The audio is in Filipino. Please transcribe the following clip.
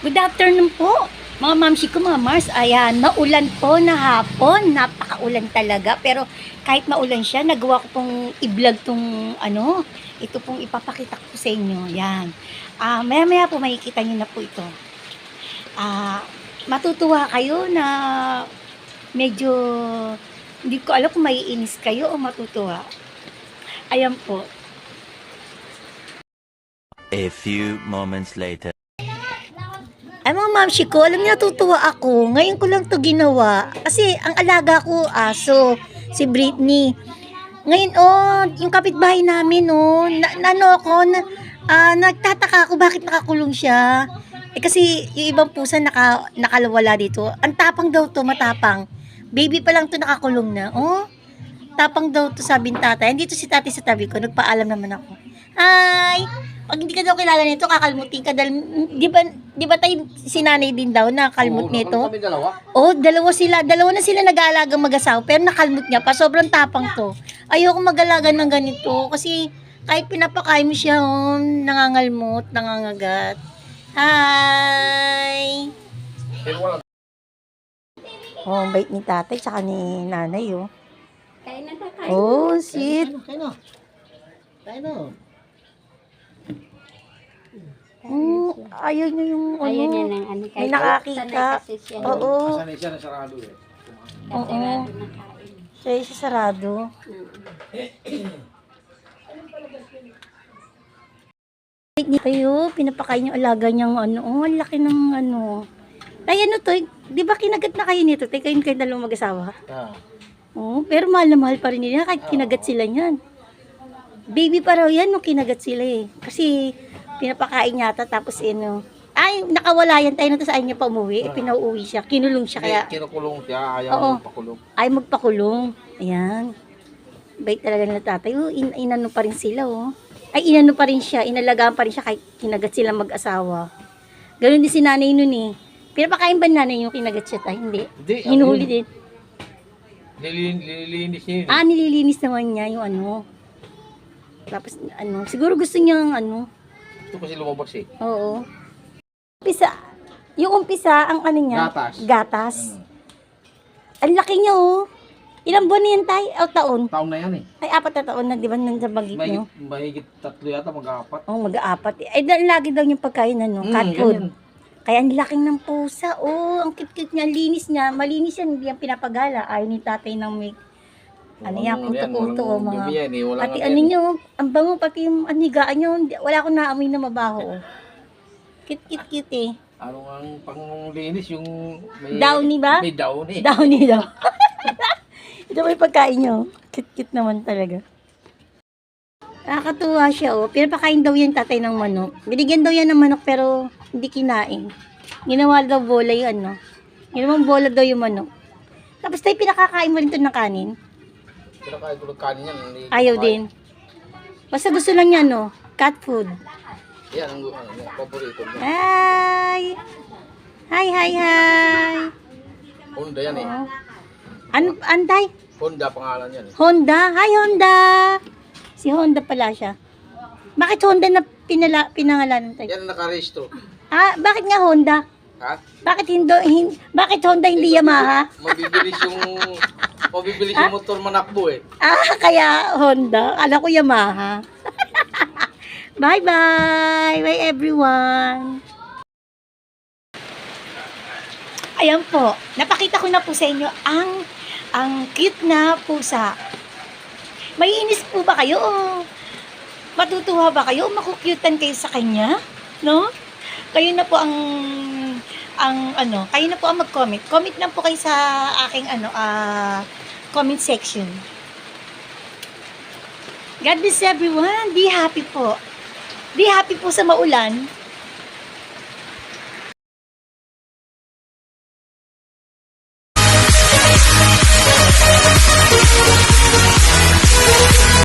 Good afternoon po, mga mamsi ko, mga Mars. Ayan, maulan po na hapon. Napakaulan talaga. Pero kahit maulan siya, nagawa ko pong i-vlog tong ito pong ipapakita ko sa inyo. Yan. Maya-maya po makikita niyo na po ito. Matutuwa kayo na medyo hindi ko alam kung maiinis kayo o matutuwa. Ayan po. A few moments later. Ay mga mamsi ko, alam niyo natutuwa ako. Ngayon ko lang to ginawa. Kasi ang alaga ko, aso, si Britney. Ngayon, yung kapitbahay namin, nagtataka ako bakit nakakulong siya. Kasi yung ibang pusa nakalawala dito. Ang tapang daw to, matapang. Baby pa lang to nakakulong na. Tapang daw to, sabi ng tatay. Andito si tatay sa tabi ko, nagpaalam naman ako. Hi! Pag hindi ka daw kilala nito, kakalmutin ka. Di ba tayo sinanay din daw na kalmut nito? Kami dalawa. Dalawa sila. Dalawa na sila nag-aalagang mag-asawa. Pero nakalmut niya pa. Sobrang tapang to. Ayoko mag-alaga ng ganito. Kasi kahit pinapakain mo siya, nangangalmut, nangangagat. Hi! Ang bait ni tatay, tsaka ni nanay, Kain na tayo. Shit. Kain na. Ayaw niya yung Ayun yan ang may nakakita. Sanay kasi siya. Oo. Sanay siya na sarado eh. Kasarado na kain. Siya sarado. Bait niya kayo, pinapakain yung alaga niyang ang laki ng Tay, to, di ba kinagat na kayo nito? Tay, kayo dalawang mag-asawa. Pero mahal na mahal pa rin nila kahit kinagat sila niyan. Baby pa raw yan nung kinagat sila eh. Kasi pinapakain yata tapos nakawala yan tayo na sa niya pa umuwi. Pinauuwi siya, kinulong siya kaya. Kinukulong siya, ayaw magpakulong. Ay magpakulong. Ayan. Bait talaga nila tatay. Inano pa rin sila Ay inano pa rin siya, inalagaan pa rin siya kahit kinagat sila mag-asawa. Ganun din si nanay nun eh. Pinapakain ba nanay yung kinagat siya tayo? Hindi. Hinuhuli din. Nililinis niya yun. Nililinis naman niya yung Tapos siguro gusto niyang Ito kasi lumabas eh. Oo. Yung umpisa, ang niya? Gatas. Ang laki niya Ilang buwan na yan tayo? Taon? Taon na yan eh. Ay, 4 na taon na, di ba, nang sa bagit niyo? Mahigit 3 yata, mag-apat. Mag-aapat. Ay, lagi daw yung pagkain, cat food. Ganyan. Kaya ang laking ng pusa. Ang cute-cute niya, linis niya. Malinis yan, hindi yan pinapagala. Ayaw ni tatay ng may, kuto-kuto mga. Pati niyo, ang bango, pati yung anigaan niyo, wala akong naamoy na mabaho. Cute-cute eh. Ano ang panglinis yung may... Downy ba? May downy. Downy daw. Ito may pagkain niyo. Cute-cute naman talaga. Nakakatuwa siya Pinapakain daw yan tatay ng manok. Binigyan daw yan ng manok pero hindi kinain. Ginawa daw bola yung Ginawang bola daw yung manok. Tapos tayo pinakakain mo rin ito ng kanin. Pinakain ko ng kanin yan. Ayaw din. Basta gusto lang niya cat food. Yan ang paborito niya. Hi! Hi! Honda yan eh. Anday? Honda pangalan yan eh. Honda? Hi Honda! Si Honda pala siya. Bakit Honda na pinangalanan tayo? Yan ang nakarehistro. Bakit nga Honda? Ha? Bakit Honda hindi Yamaha? Mabibilis yung motor manakbo eh. Kaya Honda. Kala ko Yamaha. Bye-bye! Bye everyone! Ayan po. Napakita ko na po sa inyo ang cute na pusa. Maiinis po ba kayo o matutuwa ba kayo o makukyutan kayo sa kanya? No? Kayo na po kayo na po ang mag-comment. Comment lang po kayo sa aking comment section. God bless everyone. Be happy po. Be happy po sa maulan.